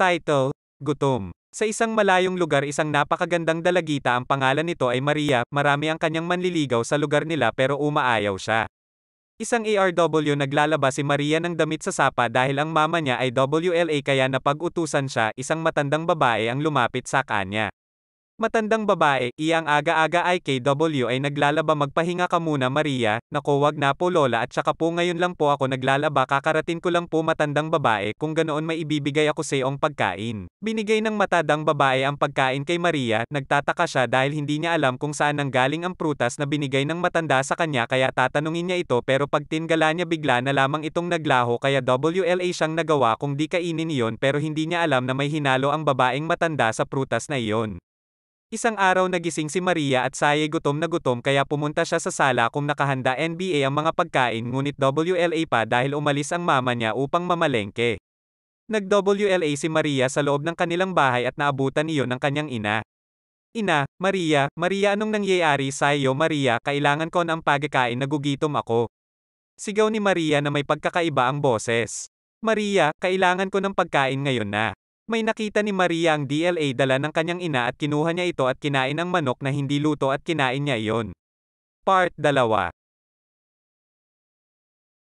Title, Gutom. Sa isang malayong lugar isang napakagandang dalagita ang pangalan nito ay Maria, marami ang kanyang manliligaw sa lugar nila pero umaayaw siya. Isang ARW naglalaba si Maria ng damit sa sapa dahil ang mama niya ay WLA kaya napag-utusan siya, isang matandang babae ang lumapit sa kanya. Matandang babae, iyang aga-aga IKW ay naglalaba magpahinga ka muna Maria, nako wag na po lola at saka po ngayon lang po ako naglalaba kakarating ko lang po matandang babae kung ganoon may ibibigay ako sa iyong pagkain. Binigay ng matandang babae ang pagkain kay Maria, nagtataka siya dahil hindi niya alam kung saan nanggaling ang prutas na binigay ng matanda sa kanya kaya tatanungin niya ito pero pag tingala niya bigla na lamang itong naglaho kaya WLA siyang nagawa kung di kainin iyon pero hindi niya alam na may hinalo ang babaeng matanda sa prutas na iyon. Isang araw nagising si Maria at saya'y gutom na gutom kaya pumunta siya sa sala kung nakahanda NBA ang mga pagkain ngunit WLA pa dahil umalis ang mama niya upang mamalengke. Nag-WLA si Maria sa loob ng kanilang bahay at naabutan iyon ng kanyang ina. Ina, Maria, Maria anong nangyayari sa iyo Maria kailangan ko ng pagkain nagugutom ako. Sigaw ni Maria na may pagkakaiba ang boses. Maria, kailangan ko ng pagkain ngayon na. May nakita ni Maria ang DLA dala ng kanyang ina at kinuha niya ito at kinain ang manok na hindi luto at kinain niya iyon. Part 2.